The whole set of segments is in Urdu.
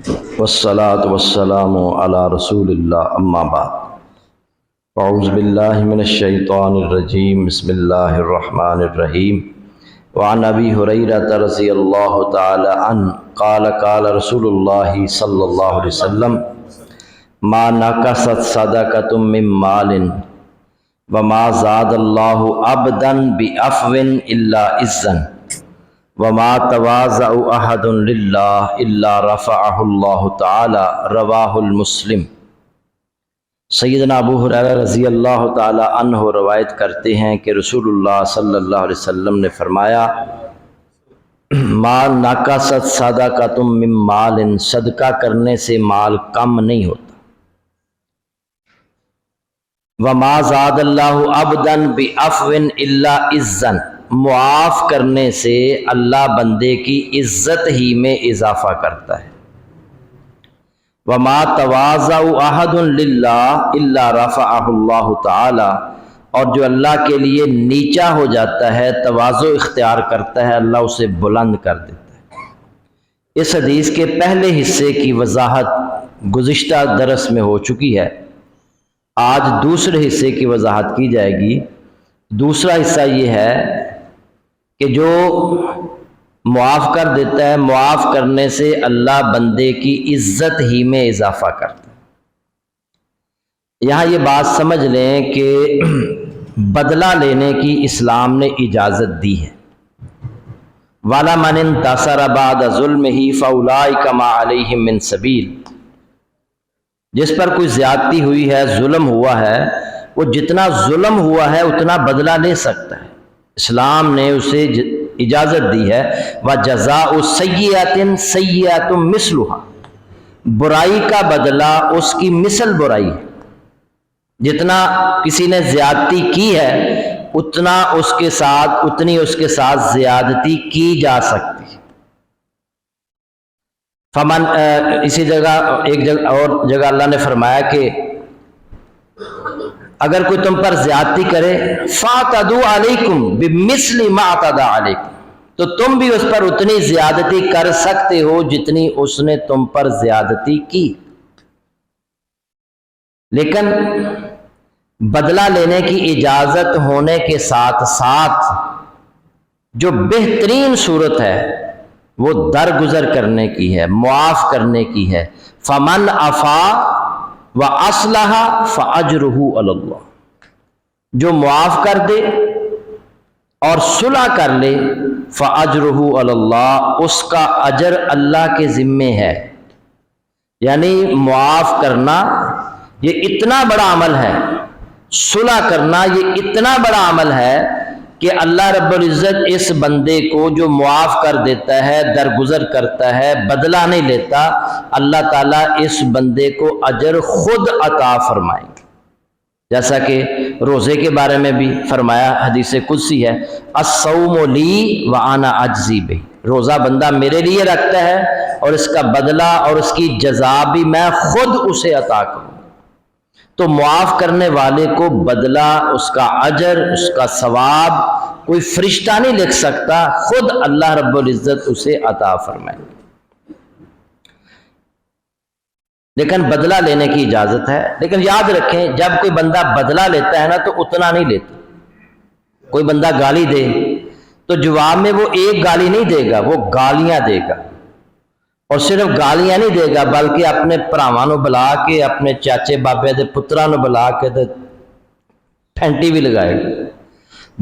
والصلاة والسلام على رسول اللہ اما بعد اعوذ باللہ من الشیطان الرجیم بسم اللہ الرحمن الرحیم وعن ابی ہریرہ رضی اللہ تعالی عنہ قال قال رسول اللہ صلی اللہ علیہ وسلم ما نقصت صدقۃ من مال وما زاد اللہ عبدا بعفو الا عزا وما تواضع احد للہ الا رفعہ اللہ تعالی رواہ المسلم۔ سیدنا ابو ہریرہ رضی اللہ تعالی عنہ روایت کرتے ہیں کہ رسول اللہ صلی اللہ علیہ وسلم نے فرمایا ما نقصت صدقۃ من مال، صدقہ کرنے سے مال کم نہیں ہوتا، وما زاد اللہ عبدا بعفو الا عزا، معاف کرنے سے اللہ بندے کی عزت ہی میں اضافہ کرتا ہے، وما تواضع احد للہ الا رفعہ اللہ تعالی، اور جو اللہ کے لیے نیچا ہو جاتا ہے، تواضع اختیار کرتا ہے، اللہ اسے بلند کر دیتا ہے۔ اس حدیث کے پہلے حصے کی وضاحت گزشتہ درس میں ہو چکی ہے، آج دوسرے حصے کی وضاحت کی جائے گی۔ دوسرا حصہ یہ ہے کہ جو معاف کر دیتا ہے، معاف کرنے سے اللہ بندے کی عزت ہی میں اضافہ کرتا ہے۔ یہاں یہ بات سمجھ لیں کہ بدلہ لینے کی اسلام نے اجازت دی ہے۔ وَلَا مَنِ انتَصَرَ بَعْدَ ظُلْمِهِ فَأُولَٰئِكَ مَا عَلَيْهِم مِّن سَبِيلٍ، جس پر کوئی زیادتی ہوئی ہے، ظلم ہوا ہے، وہ جتنا ظلم ہوا ہے اتنا بدلہ لے سکتا ہے، اسلام نے اسے اجازت دی ہے۔ وَجَزَاءُ سَیِّئَةٍ سَیِّئَةٌ مِثْلُهَا، برائی کا بدلہ اس کی مثل برائی ہے، جتنا کسی نے زیادتی کی ہے اتنی اس کے ساتھ زیادتی کی جا سکتی ہے۔ فمن اسی جگہ ایک جگہ اللہ نے فرمایا کہ اگر کوئی تم پر زیادتی کرے فَاعْتَدُوا عَلَيْكُمْ بِمِثْلِ مَا اعْتَدَىٰ عَلَيْكُمْ، تو تم بھی اس پر اتنی زیادتی کر سکتے ہو جتنی اس نے تم پر زیادتی کی۔ لیکن بدلہ لینے کی اجازت ہونے کے ساتھ ساتھ جو بہترین صورت ہے وہ درگزر کرنے کی ہے، معاف کرنے کی ہے۔ فَمَنْ عَفَا وَأَصْلَحَ فَأَجْرُهُ عَلَى اللَّهِ، جو معاف کر دے اور صلح کر لے، فَأَجْرُهُ عَلَى اللَّهِ، اس کا اجر اللہ کے ذمے ہے۔ یعنی معاف کرنا یہ اتنا بڑا عمل ہے، صلح کرنا یہ اتنا بڑا عمل ہے کہ اللہ رب العزت اس بندے کو جو معاف کر دیتا ہے، درگزر کرتا ہے، بدلہ نہیں لیتا، اللہ تعالیٰ اس بندے کو اجر خود عطا فرمائیں گے۔ جیسا کہ روزے کے بارے میں بھی فرمایا، حدیث قدسی ہے، الصوم لی وانا اجزی بہ، روزہ بندہ میرے لیے رکھتا ہے اور اس کا بدلہ اور اس کی جزا بھی میں خود اسے عطا کروں۔ تو معاف کرنے والے کو بدلہ، اس کا اجر، اس کا ثواب کوئی فرشتہ نہیں لکھ سکتا، خود اللہ رب العزت اسے عطا فرمائے۔ لیکن بدلہ لینے کی اجازت ہے، لیکن یاد رکھیں جب کوئی بندہ بدلہ لیتا ہے نا تو اتنا نہیں لیتا۔ کوئی بندہ گالی دے تو جواب میں وہ ایک گالی نہیں دے گا، وہ گالیاں دے گا، اور صرف گالیاں نہیں دے گا بلکہ اپنے بھراواں نو بلا کے، اپنے چاچے بابے دے پتراں نو بلا کے تے پھینٹی بھی لگائے گا،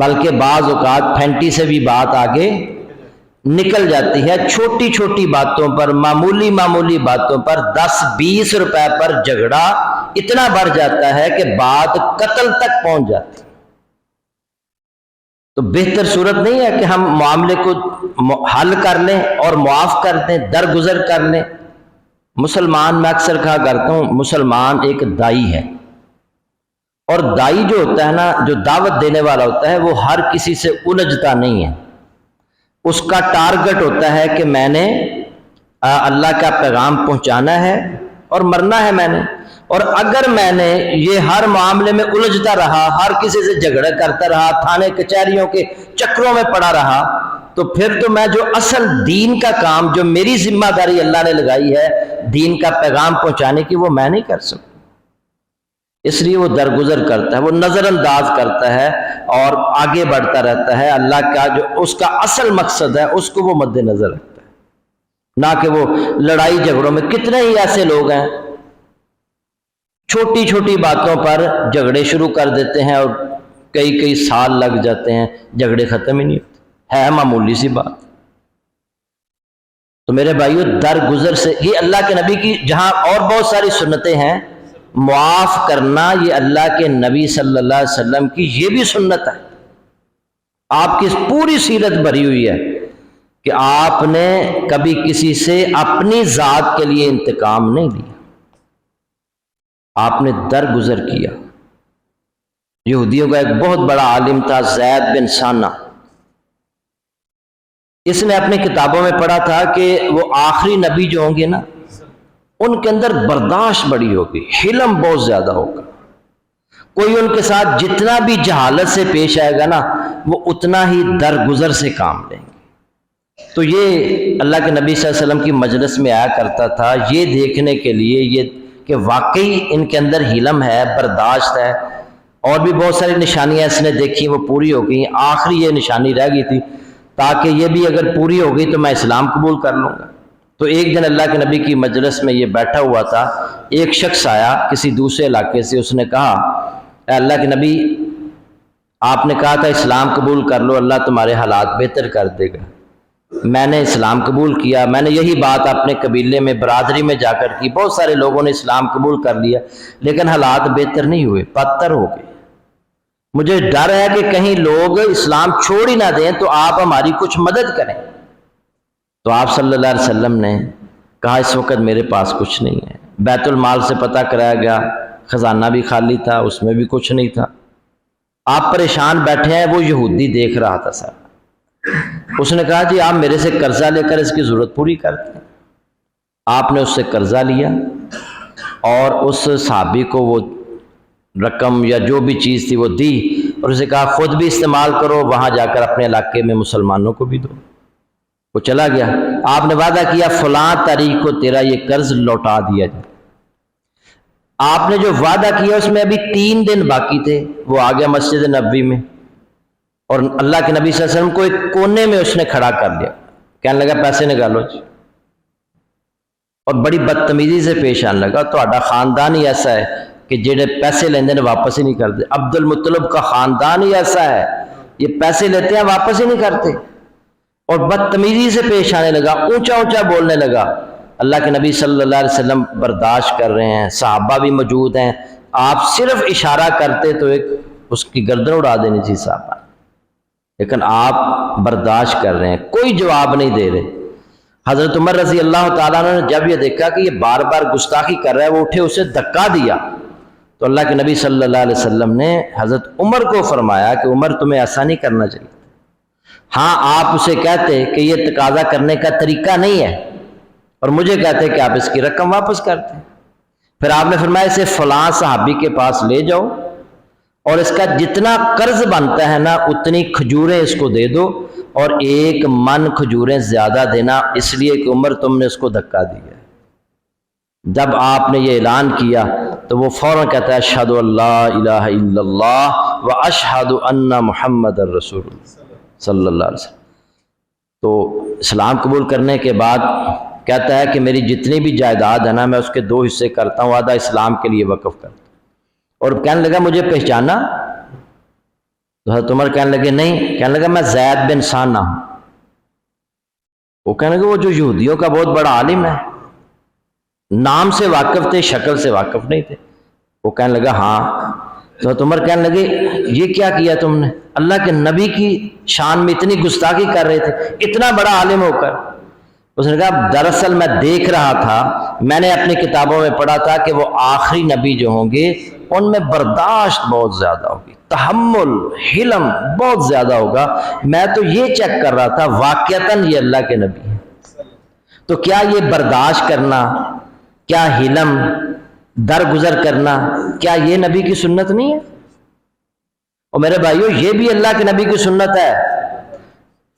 بلکہ بعض اوقات پھینٹی سے بھی بات آگے نکل جاتی ہے۔ چھوٹی چھوٹی باتوں پر، معمولی باتوں پر 10-20 روپے پر جھگڑا اتنا بڑھ جاتا ہے کہ بات قتل تک پہنچ جاتی ہے۔ تو بہتر صورت نہیں ہے کہ ہم معاملے کو حل کر لیں اور معاف کر دیں، درگزر کر لیں۔ مسلمان، میں اکثر کہا کرتا ہوں، مسلمان ایک دائی ہے، اور دائی جو ہوتا ہے نا، جو دعوت دینے والا ہوتا ہے، وہ ہر کسی سے الجھتا نہیں ہے۔ اس کا ٹارگٹ ہوتا ہے کہ میں نے اللہ کا پیغام پہنچانا ہے اور مرنا ہے میں نے، اور اگر میں نے یہ ہر معاملے میں الجھتا رہا، ہر کسی سے جھگڑا کرتا رہا، تھانے کچہریوں کے چکروں میں پڑا رہا، تو پھر تو میں جو اصل دین کا کام، جو میری ذمہ داری اللہ نے لگائی ہے، دین کا پیغام پہنچانے کی وہ میں نہیں کر سکتا، اس لیے وہ درگزر کرتا ہے، وہ نظر انداز کرتا ہے اور آگے بڑھتا رہتا ہے۔ اللہ کا جو اس کا اصل مقصد ہے اس کو وہ مد نظر رکھتا ہے، نہ کہ وہ لڑائی جھگڑوں میں۔ کتنے ہی ایسے لوگ ہیں چھوٹی چھوٹی باتوں پر جھگڑے شروع کر دیتے ہیں اور کئی سال لگ جاتے ہیں، جھگڑے ختم ہی نہیں ہوتے، ہے معمولی سی بات۔ تو میرے بھائیو، درگزر سے، یہ اللہ کے نبی کی، جہاں اور بہت ساری سنتیں ہیں، معاف کرنا یہ اللہ کے نبی صلی اللہ علیہ وسلم کی یہ بھی سنت ہے۔ آپ کی پوری سیرت بھری ہوئی ہے کہ آپ نے کبھی کسی سے اپنی ذات کے لیے انتقام نہیں لیا، آپ نے درگزر کیا۔ یہودیوں کا ایک بہت بڑا عالم تھا زید بن سانہ، اس نے اپنی کتابوں میں پڑھا تھا کہ وہ آخری نبی جو ہوں گے نا، ان کے اندر برداشت بڑی ہوگی، حلم بہت زیادہ ہوگا۔ کوئی ان کے ساتھ جتنا بھی جہالت سے پیش آئے گا نا، وہ اتنا ہی درگزر سے کام لیں گے۔ تو یہ اللہ کے نبی صلی اللہ علیہ وسلم کی مجلس میں آیا کرتا تھا، یہ دیکھنے کے لیے یہ کہ واقعی ان کے اندر حلم ہے، برداشت ہے۔ اور بھی بہت ساری نشانیاں اس نے دیکھی، وہ پوری ہو گئی، آخری یہ نشانی رہ گئی تھی تاکہ یہ بھی اگر پوری ہو گئی تو میں اسلام قبول کر لوں گا۔ تو ایک دن اللہ کے نبی کی مجلس میں یہ بیٹھا ہوا تھا، ایک شخص آیا کسی دوسرے علاقے سے، اس نے کہا اے اللہ کے نبی، آپ نے کہا تھا اسلام قبول کر لو، اللہ تمہارے حالات بہتر کر دے گا۔ میں نے اسلام قبول کیا، میں نے یہی بات اپنے قبیلے میں، برادری میں جا کر کی، بہت سارے لوگوں نے اسلام قبول کر لیا، لیکن حالات بہتر نہیں ہوئے، بدتر ہو گئے۔ مجھے ڈر ہے کہ کہیں لوگ اسلام چھوڑ ہی نہ دیں تو آپ ہماری کچھ مدد کریں۔ تو آپ صلی اللہ علیہ وسلم نے کہا اس وقت میرے پاس کچھ نہیں ہے۔ بیت المال سے پتہ کرایا گیا، خزانہ بھی خالی تھا، اس میں بھی کچھ نہیں تھا۔ آپ پریشان بیٹھے ہیں، وہ یہودی دیکھ رہا تھا سر۔ اس نے کہا جی آپ میرے سے قرضہ لے کر اس کی ضرورت پوری کرتے ہیں۔ آپ نے اس سے قرضہ لیا اور اس صحابی کو وہ رقم یا جو بھی چیز تھی وہ دی، اور اسے کہا خود بھی استعمال کرو، وہاں جا کر اپنے علاقے میں مسلمانوں کو بھی دو۔ وہ چلا گیا۔ آپ نے وعدہ کیا فلاں تاریخ کو تیرا یہ قرض لوٹا دیا جائے۔ آپ نے جو وعدہ کیا اس میں ابھی 3 دن باقی تھے، وہ آ گیا مسجد نبوی میں، اور اللہ کے نبی صلی اللہ علیہ وسلم کو ایک کونے میں اس نے کھڑا کر لیا، کہنے لگا پیسے نکالو جی، اور بڑی بدتمیزی سے پیش آنے لگا۔ تہاڈا خاندان ہی ایسا ہے کہ جڑے پیسے لیندے نے واپس ہی نہیں کرتے، عبد المطلب کا خاندان ہی ایسا ہے، یہ پیسے لیتے ہیں واپس ہی نہیں کرتے، اور بدتمیزی سے پیش آنے لگا، اونچا اونچا بولنے لگا۔ اللہ کے نبی صلی اللہ علیہ وسلم برداشت کر رہے ہیں، صحابہ بھی موجود ہیں، آپ صرف اشارہ کرتے تو ایک اس کی گردن اڑا دینی تھی صحابہ، لیکن آپ برداشت کر رہے ہیں، کوئی جواب نہیں دے رہے۔ حضرت عمر رضی اللہ تعالیٰ عنہ نے جب یہ دیکھا کہ یہ بار بار گستاخی کر رہا ہے، وہ اٹھے اسے دھکا دیا، تو اللہ کے نبی صلی اللہ علیہ وسلم نے حضرت عمر کو فرمایا کہ عمر تمہیں ایسا نہیں کرنا چاہیے۔ ہاں آپ اسے کہتے کہ یہ تقاضا کرنے کا طریقہ نہیں ہے، اور مجھے کہتے کہ آپ اس کی رقم واپس کرتے۔ پھر آپ نے فرمایا اسے فلاں صحابی کے پاس لے جاؤ اور اس کا جتنا قرض بنتا ہے نا اتنی کھجوریں اس کو دے دو، اور 1 من کھجوریں زیادہ دینا، اس لیے کہ عمر تم نے اس کو دھکا دیا۔ جب آپ نے یہ اعلان کیا تو وہ فوراً کہتا ہے اشہد ان لا الہ الا اللہ و اشہد ان محمد الرسول اللہ صلی اللہ علیہ وسلم۔ تو اسلام قبول کرنے کے بعد کہتا ہے کہ میری جتنی بھی جائیداد ہے نا میں اس کے 2 حصے کرتا ہوں، آدھا اسلام کے لیے وقف کرتا ہوں۔ اور کہنے لگا مجھے پہچانا؟ تو حضرت عمر کہنے لگے نہیں، کہنے لگا میں زید بن سانہ ہوں۔ وہ کہنے لگے وہ جو یہودیوں کا بہت بڑا عالم ہے، نام سے واقف تھے، شکل سے واقف نہیں تھے۔ وہ کہنے لگا ہاں۔ تو حضرت عمر کہنے لگے یہ کیا کیا تم نے؟ اللہ کے نبی کی شان میں اتنی گستاخی کر رہے تھے، اتنا بڑا عالم ہو کر۔ اس نے کہا دراصل میں دیکھ رہا تھا، میں نے اپنی کتابوں میں پڑھا تھا کہ وہ آخری نبی جو ہوں گے ان میں برداشت بہت زیادہ ہوگی، تحمل، حلم بہت زیادہ ہوگا۔ میں تو یہ چیک کر رہا تھا واقعتاً یہ اللہ کے نبی ہیں، تو کیا یہ برداشت کرنا، کیا حلم، درگزر کرنا، کیا یہ نبی کی سنت نہیں ہے؟ اور میرے بھائیو یہ بھی اللہ کے نبی کی سنت ہے۔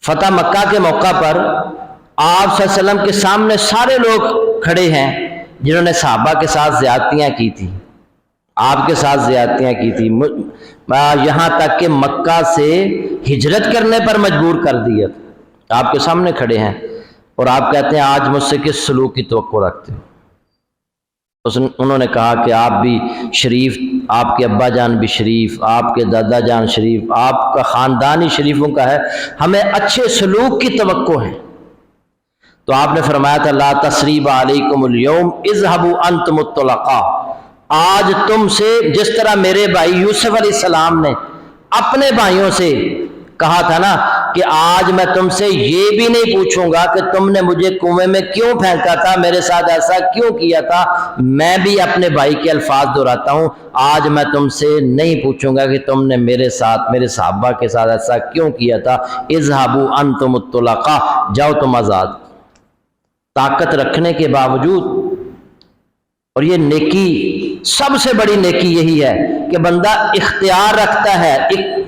فتح مکہ کے موقع پر آپ صلی اللہ علیہ وسلم کے سامنے سارے لوگ کھڑے ہیں، جنہوں نے صحابہ کے ساتھ زیادتیاں کی تھی، آپ کے ساتھ زیادتیاں کی تھی، یہاں تک کہ مکہ سے ہجرت کرنے پر مجبور کر دیا تھا، آپ کے سامنے کھڑے ہیں اور آپ کہتے ہیں آج مجھ سے کس سلوک کی توقع رکھتے ہو؟ انہوں نے کہا کہ آپ بھی شریف، آپ کے ابا جان بھی شریف، آپ کے دادا جان شریف، آپ کا خاندان ہی شریفوں کا ہے، ہمیں اچھے سلوک کی توقع ہے۔ تو آپ نے فرمایا تھا لا تثریب علیکم اليوم اذهبوا انتم الطلقاء، آج تم سے جس طرح میرے بھائی یوسف علیہ السلام نے اپنے بھائیوں سے کہا تھا نا کہ آج میں تم سے یہ بھی نہیں پوچھوں گا کہ تم نے مجھے کنویں میں کیوں پھینکا تھا، میرے ساتھ ایسا کیوں کیا تھا، میں بھی اپنے بھائی کے الفاظ دہراتا ہوں، آج میں تم سے نہیں پوچھوں گا کہ تم نے میرے ساتھ، میرے صحابہ کے ساتھ ایسا کیوں کیا تھا، اذهبوا انتم الطلقاء، جاؤ تم آزاد، طاقت رکھنے کے باوجود۔ اور یہ نیکی، سب سے بڑی نیکی یہی ہے کہ بندہ اختیار رکھتا ہے،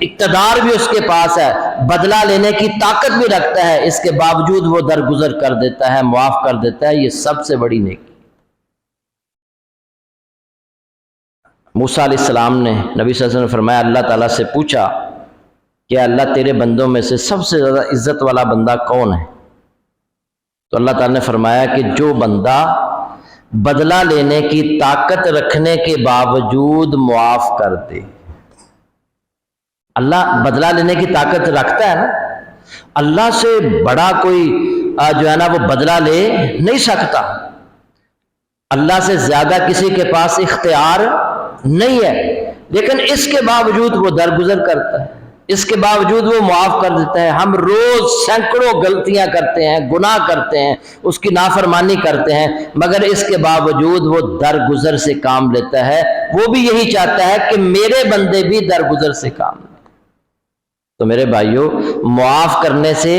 اقتدار بھی اس کے پاس ہے، بدلہ لینے کی طاقت بھی رکھتا ہے، اس کے باوجود وہ درگزر کر دیتا ہے، معاف کر دیتا ہے، یہ سب سے بڑی نیکی۔ موسیٰ علیہ السلام نے، نبی صلی اللہ علیہ وسلم نے فرمایا، اللہ تعالیٰ سے پوچھا کہ اللہ تیرے بندوں میں سے سب سے زیادہ عزت والا بندہ کون ہے؟ تو اللہ تعالیٰ نے فرمایا کہ جو بندہ بدلہ لینے کی طاقت رکھنے کے باوجود معاف کر دے۔ اللہ بدلہ لینے کی طاقت رکھتا ہے نا، اللہ سے بڑا کوئی جو ہے نا وہ بدلہ لے نہیں سکتا، اللہ سے زیادہ کسی کے پاس اختیار نہیں ہے، لیکن اس کے باوجود وہ درگزر کرتا ہے، اس کے باوجود وہ معاف کر دیتا ہے۔ ہم روز سینکڑوں غلطیاں کرتے ہیں، گناہ کرتے ہیں، اس کی نافرمانی کرتے ہیں، مگر اس کے باوجود وہ درگزر سے کام لیتا ہے، وہ بھی یہی چاہتا ہے کہ میرے بندے بھی درگزر سے کام لیں۔ تو میرے بھائیوں، معاف کرنے سے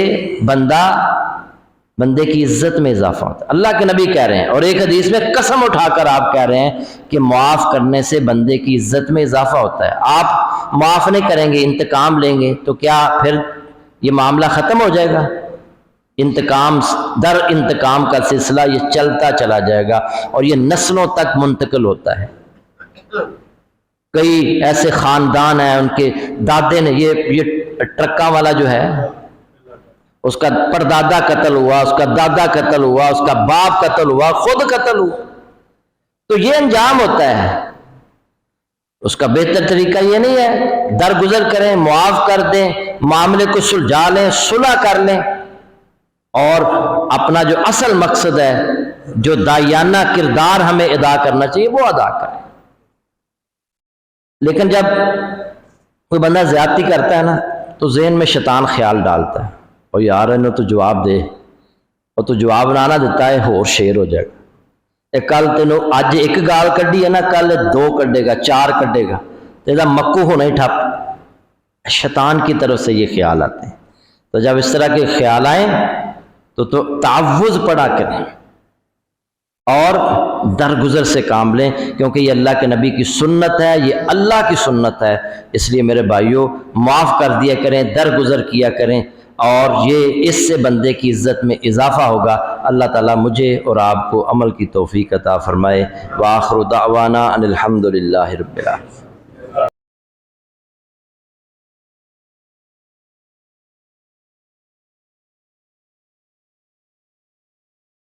بندے کی عزت میں اضافہ ہوتا ہے، اللہ کے نبی کہہ رہے ہیں، اور ایک حدیث میں قسم اٹھا کر آپ کہہ رہے ہیں کہ معاف کرنے سے بندے کی عزت میں اضافہ ہوتا ہے۔ آپ معاف نہیں کریں گے، انتقام لیں گے، تو کیا پھر یہ معاملہ ختم ہو جائے گا؟ انتقام در انتقام کا سلسلہ یہ چلتا چلا جائے گا اور یہ نسلوں تک منتقل ہوتا ہے۔ کئی ایسے خاندان ہیں، ان کے دادے نے، یہ ٹرکاں والا جو ہے، اس کا پردادا قتل ہوا، اس کا دادا قتل ہوا، اس کا باپ قتل ہوا، خود قتل ہوا، تو یہ انجام ہوتا ہے۔ اس کا بہتر طریقہ یہ نہیں ہے، درگزر کریں، معاف کر دیں، معاملے کو سلجھا لیں، صلح کر لیں، اور اپنا جو اصل مقصد ہے، جو داعیانہ کردار ہمیں ادا کرنا چاہیے، وہ ادا کریں۔ لیکن جب کوئی بندہ زیادتی کرتا ہے نا، تو ذہن میں شیطان خیال ڈالتا ہے، اور یار انہوں تو جواب دے، اور تو جواب نہ دیتا ہے اور شیر ہو جائے گا، کل تینوں اج ایک گال کڈی ہے نا، کل 2 کڈے گا، 4 کڈے گا، تیرا مکو ہونا ہی ٹھپ۔ شیطان کی طرف سے یہ خیال آتے ہیں، تو جب اس طرح کے خیال آئیں تو تعوذ پڑھا کریں اور درگزر سے کام لیں، کیونکہ یہ اللہ کے نبی کی سنت ہے، یہ اللہ کی سنت ہے۔ اس لیے میرے بھائیوں، معاف کر دیا کریں، درگزر کیا کریں، اور یہ اس سے بندے کی عزت میں اضافہ ہوگا۔ اللہ تعالیٰ مجھے اور آپ کو عمل کی توفیق عطا فرمائے۔ وآخر دعوانا ان الحمد للہ رب العالمین۔